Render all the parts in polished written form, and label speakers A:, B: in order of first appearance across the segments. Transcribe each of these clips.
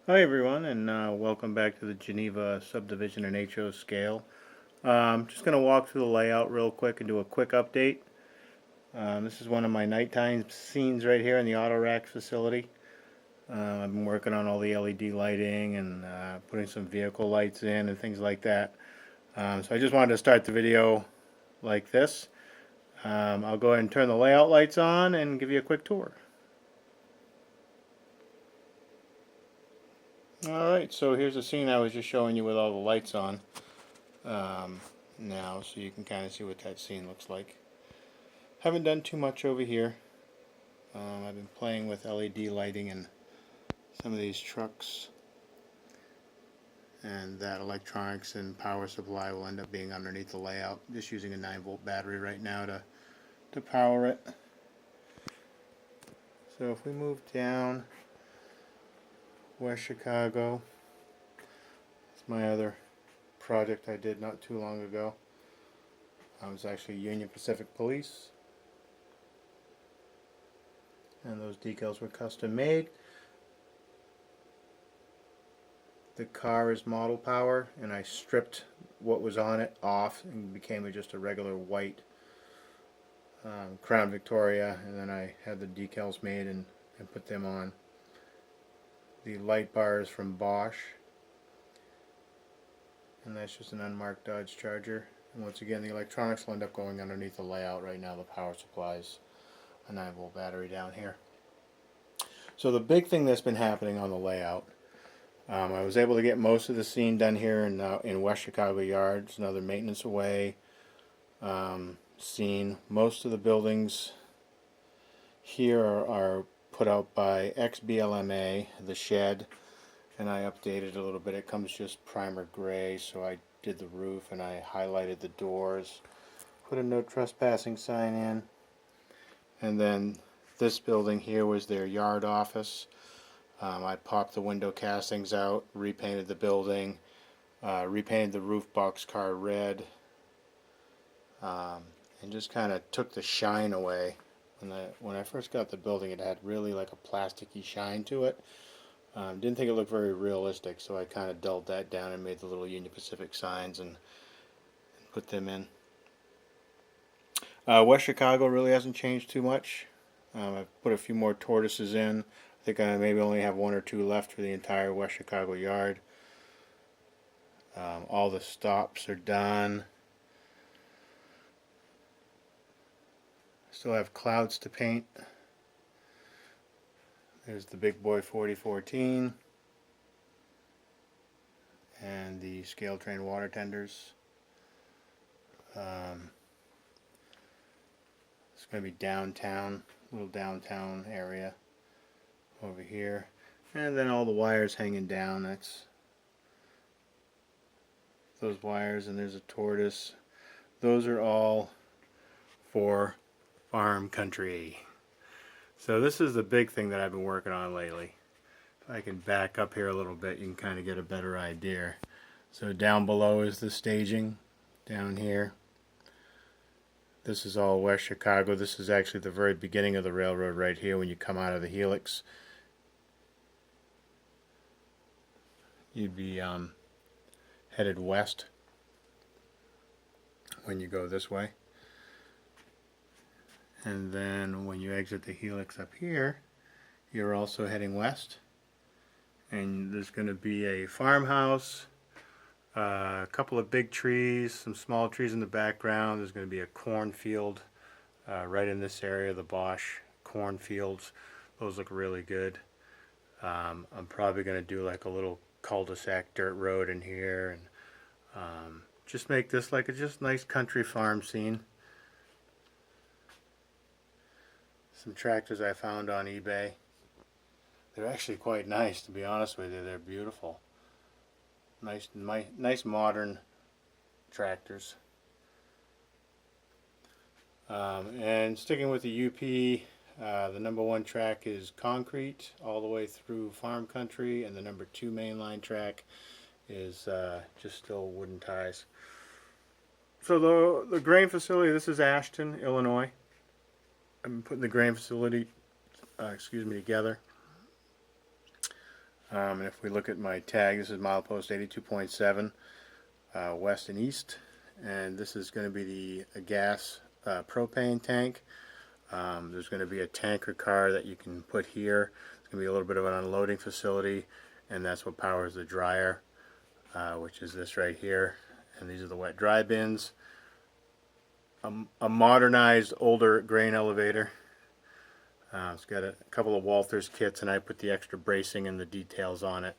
A: Hi everyone, and welcome back to the Geneva subdivision and HO scale. Just going to walk through the layout real quick and do a quick update. This is one of my nighttime scenes right here in the auto rack facility. I've been working on all the LED lighting and putting some vehicle lights in and things like that. So I just wanted to start the video like this. I'll go ahead and turn the layout lights on and give you a quick tour. Alright, so here's the scene I was just showing you with all the lights on. Now, so you can kind of see what that scene looks like. Haven't done too much over here. I've been playing with LED lighting in some of these trucks, and that electronics and power supply will end up being underneath the layout. Just using a 9-volt battery right now to power it. So if we move down, West Chicago, it's my other project I did not too long ago. I was actually Union Pacific Police, and those decals were custom made. The car is model power, and I stripped what was on it off and became just a regular white Crown Victoria, and then I had the decals made and put them on. The light bar is from Bosch, and that's just an unmarked Dodge Charger. And once again, the electronics will end up going underneath the layout. Right now the power supplies a 9-volt battery down here. So the big thing that's been happening on the layout, I was able to get most of the scene done here in West Chicago Yards, another maintenance away scene. Most of the buildings here are put out by XBLMA, the shed, and I updated a little bit. It comes just primer gray, so I did the roof and I highlighted the doors, put a no trespassing sign in, and then this building here was their yard office. I popped the window castings out, repainted the building, repainted the roof boxcar red, and just kind of took the shine away. When I first got the building, it had really like a plasticky shine to it. Didn't think it looked very realistic, so I kind of dulled that down and made the little Union Pacific signs and put them in. West Chicago really hasn't changed too much. I've put a few more tortoises in. I think I maybe only have 1 or 2 left for the entire West Chicago yard. All the stops are done. Still have clouds to paint. There's the Big Boy 4014 and the scale train water tenders. It's going to be downtown, little downtown area over here, and then all the wires hanging down. That's those wires, and there's a tortoise. Those are all for farm country. So this is the big thing that I've been working on lately. If I can back up here a little bit, you can kind of get a better idea. So down below is the staging, down here. This is all West Chicago. This is actually the very beginning of the railroad right here when you come out of the helix. You'd be headed west when you go this way. And then when you exit the helix up here, you're also heading west. And there's going to be a farmhouse, a couple of big trees, some small trees in the background. There's going to be a cornfield right in this area, the Bosch cornfields. Those look really good. I'm probably going to do like a little cul-de-sac dirt road in here and just make this like a just nice country farm scene. Some tractors I found on eBay. They're actually quite nice, to be honest with you. They're beautiful. Nice modern tractors. And sticking with the UP, the number 1 track is concrete all the way through farm country, and the number 2 mainline track is just still wooden ties. So the grain facility, this is Ashton, Illinois. I'm putting the grain facility together. And if we look at my tag, this is milepost 82.7 west and east, and this is going to be a gas propane tank. There's going to be a tanker car that you can put here. It's going to be a little bit of an unloading facility, and that's what powers the dryer, which is this right here. And these are the wet dry bins. A modernized older grain elevator. It's got a couple of Walthers kits, and I put the extra bracing and the details on it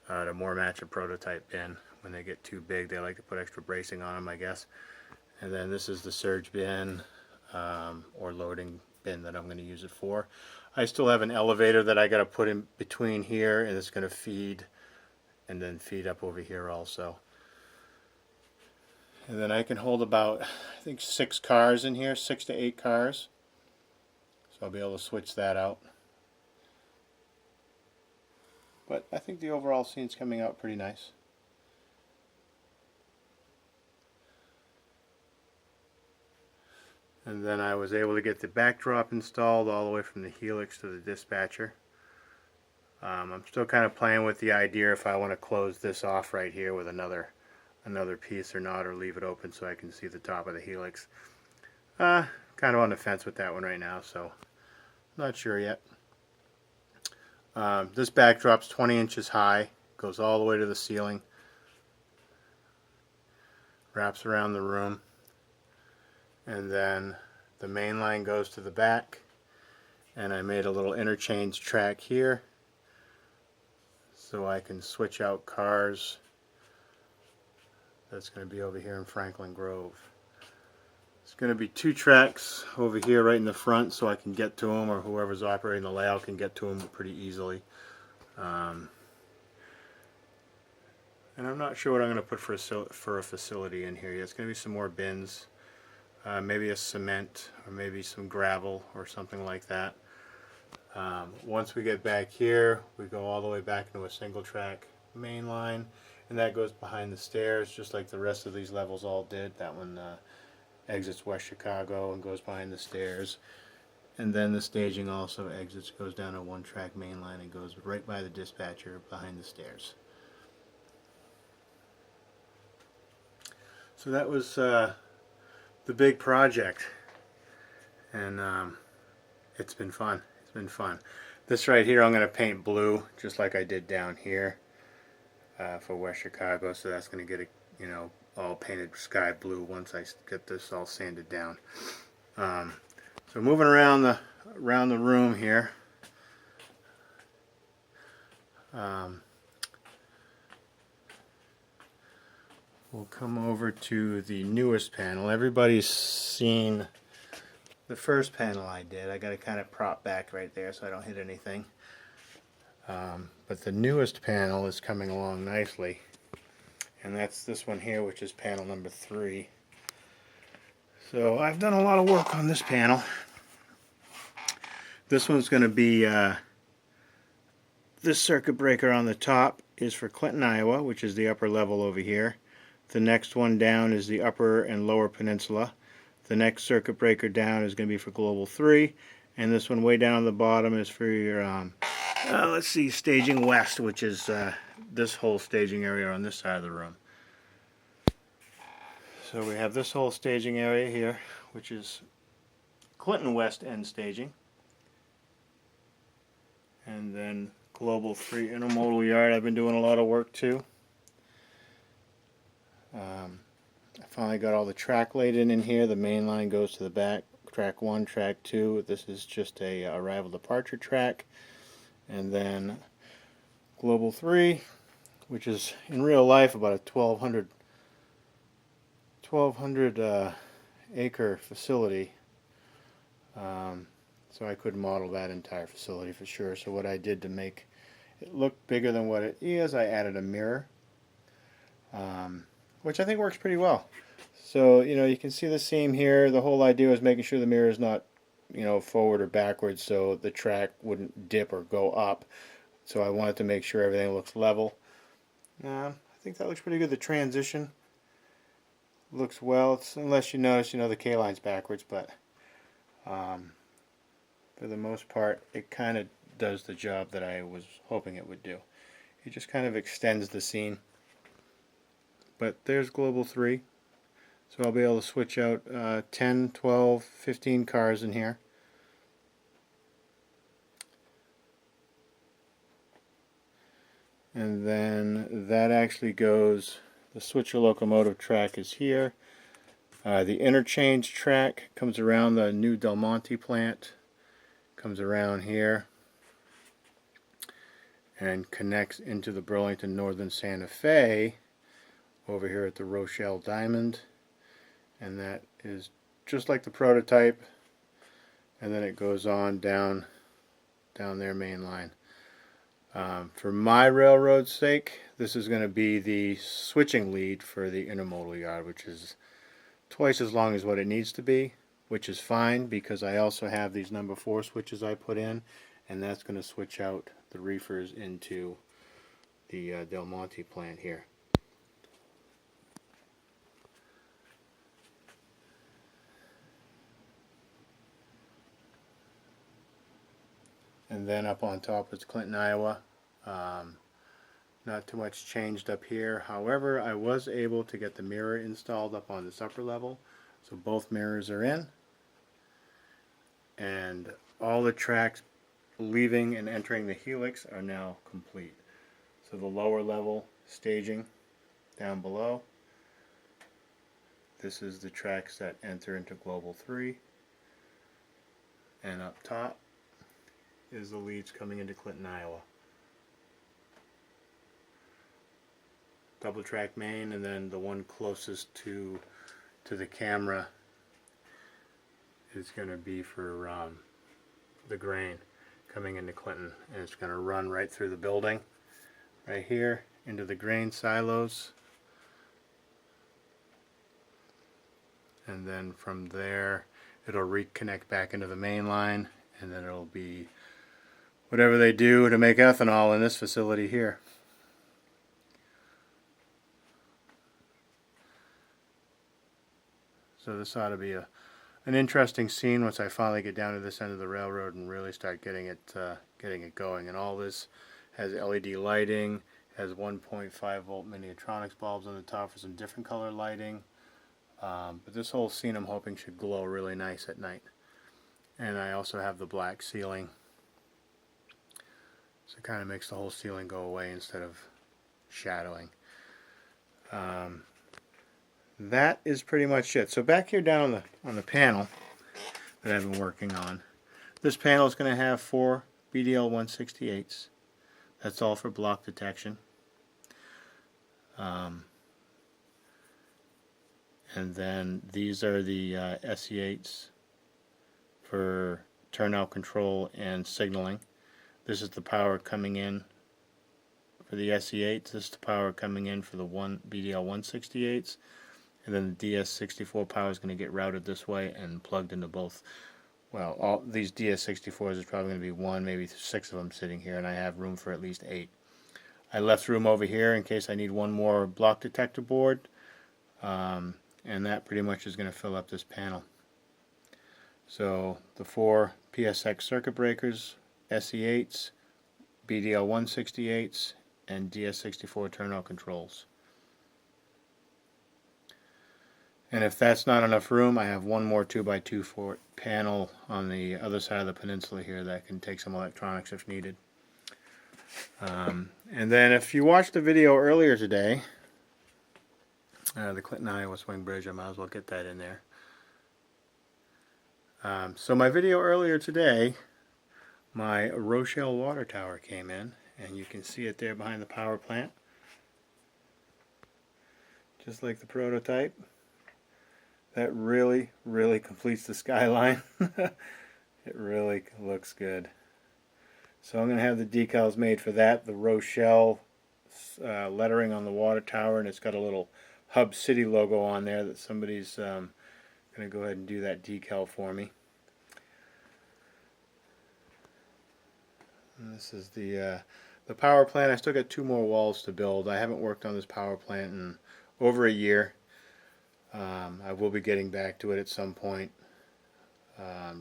A: to more match a prototype bin. When they get too big, they like to put extra bracing on them, I guess. And then this is the surge bin or loading bin that I'm going to use it for. I still have an elevator that I got to put in between here, and it's going to feed and then feed up over here also. And then I can hold about, I think, 6 cars in here, 6 to 8 cars. So I'll be able to switch that out. But I think the overall scene's coming out pretty nice. And then I was able to get the backdrop installed all the way from the helix to the dispatcher. I'm still kind of playing with the idea if I want to close this off right here with another piece or not, or leave it open so I can see the top of the helix. Kind of on the fence with that one right now, so not sure yet. This backdrop's 20 inches high, goes all the way to the ceiling, wraps around the room, and then the main line goes to the back, and I made a little interchange track here so I can switch out cars. That's going to be over here in Franklin Grove. It's going to be 2 tracks over here right in the front so I can get to them, or whoever's operating the layout can get to them pretty easily. And I'm not sure what I'm going to put for a facility in here yet. It's going to be some more bins, maybe a cement, or maybe some gravel or something like that. Once we get back here, we go all the way back into a single track main line, and that goes behind the stairs just like the rest of these levels all did. That one exits West Chicago and goes behind the stairs, and then the staging also goes down a 1-track main line and goes right by the dispatcher behind the stairs. So that was the big project, and it's been fun. It's been fun. This right here I'm going to paint blue just like I did down here for West Chicago, so that's going to get a, all painted sky blue once I get this all sanded down. So moving around the room here, we'll come over to the newest panel. Everybody's seen the first panel I did. I got to kind of prop back right there so I don't hit anything. But the newest panel is coming along nicely, and that's this one here, which is panel number 3. So I've done a lot of work on this panel. This one's going to be this circuit breaker on the top is for Clinton, Iowa, which is the upper level over here. The next one down is the upper and lower peninsula. The next circuit breaker down is going to be for Global 3, and this one way down at the bottom is for your let's see, Staging West, which is this whole staging area on this side of the room. So we have this whole staging area here, which is Clinton West end staging. And then Global 3 Intermodal Yard, I've been doing a lot of work too. I finally got all the track laid in here. The main line goes to the back. Track 1, track 2. This is just a arrival departure track. And then Global 3, which is in real life about a 1,200 acre facility. So I could model that entire facility for sure. So what I did to make it look bigger than what it is, I added a mirror, which I think works pretty well. So you can see the seam here. The whole idea was making sure the mirror is not forward or backwards, so the track wouldn't dip or go up. So I wanted to make sure everything looks level. I think that looks pretty good. The transition looks well, unless you notice, the K-line's backwards, but for the most part, it kind of does the job that I was hoping it would do. It just kind of extends the scene. But there's Global 3. So I'll be able to switch out 10, 12, 15 cars in here. And then that actually goes, the switcher locomotive track is here. The interchange track comes around the new Del Monte plant, comes around here, and connects into the Burlington Northern Santa Fe over here at the Rochelle Diamond. And that is just like the prototype, and then it goes on down their main line. For my railroad's sake, this is going to be the switching lead for the intermodal yard, which is twice as long as what it needs to be, which is fine because I also have these number 4 switches I put in, and that's going to switch out the reefers into the Del Monte plant here. And then up on top is Clinton, Iowa. Not too much changed up here. However, I was able to get the mirror installed up on this upper level. So both mirrors are in. And all the tracks leaving and entering the helix are now complete. So the lower level staging down below. This is the tracks that enter into Global 3. And up top is the leads coming into Clinton, Iowa. Double track main, and then the one closest to the camera is going to be for the grain coming into Clinton, and it's going to run right through the building right here into the grain silos, and then from there it'll reconnect back into the main line, and then it'll be whatever they do to make ethanol in this facility here. So this ought to be an interesting scene once I finally get down to this end of the railroad and really start getting it going. And all this has LED lighting, has 1.5 volt Miniatronics bulbs on the top for some different color lighting. But this whole scene I'm hoping should glow really nice at night. And I also have the black ceiling. So it kind of makes the whole ceiling go away instead of shadowing. That is pretty much it. So back here down on the panel that I've been working on, this panel is going to have 4 BDL 168s. That's all for block detection. And then these are the SE8s for turnout control and signaling. This is the power coming in for the SE8s. This is the power coming in for the BDL 168s. And then the DS64 power is going to get routed this way and plugged into both. Well, all these DS64s is probably going to be 1, maybe 6 of them sitting here, and I have room for at least 8. I left room over here in case I need one more block detector board, and that pretty much is going to fill up this panel. So the 4 PSX circuit breakers, SE8s, BDL 168s, and DS64 turnout controls. And if that's not enough room, I have one more 2x2 panel on the other side of the peninsula here that can take some electronics if needed. And then if you watched the video earlier today, the Clinton, Iowa swing bridge, I might as well get that in there. So my video earlier today, my Rochelle water tower came in, and you can see it there behind the power plant. Just like the prototype. That really, really completes the skyline. It really looks good. So I'm going to have the decals made for that. The Rochelle lettering on the water tower, and it's got a little Hub City logo on there that somebody's going to go ahead and do that decal for me. And this is the power plant. I still got 2 more walls to build. I haven't worked on this power plant in over a year. I will be getting back to it at some point.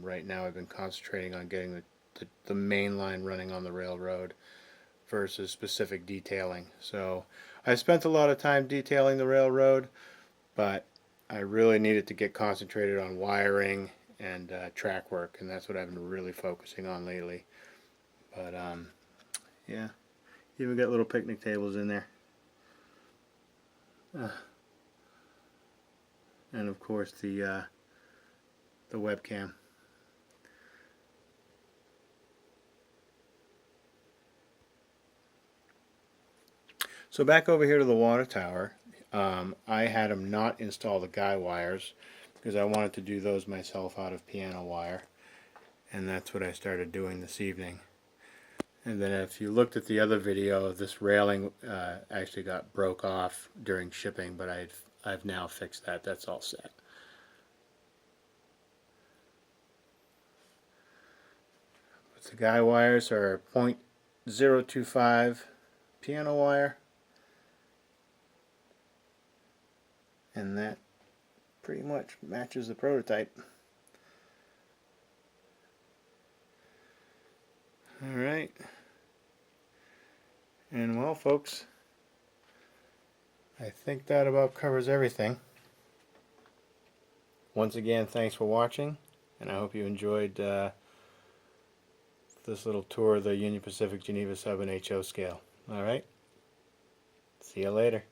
A: Right now I've been concentrating on getting the the main line running on the railroad versus specific detailing. So I spent a lot of time detailing the railroad, but I really needed to get concentrated on wiring and track work, and that's what I've been really focusing on lately. But yeah, even got little picnic tables in there. And of course the webcam. So back over here to the water tower, I had them not install the guy wires because I wanted to do those myself out of piano wire, and that's what I started doing this evening. And then if you looked at the other video, this railing actually got broke off during shipping, but I've now fixed that. That's all set. But the guy wires are 0.025 piano wire, and that pretty much matches the prototype. Alright. And well, folks, I think that about covers everything. Once again, thanks for watching, and I hope you enjoyed this little tour of the Union Pacific Geneva Sub and HO scale. Alright, see you later.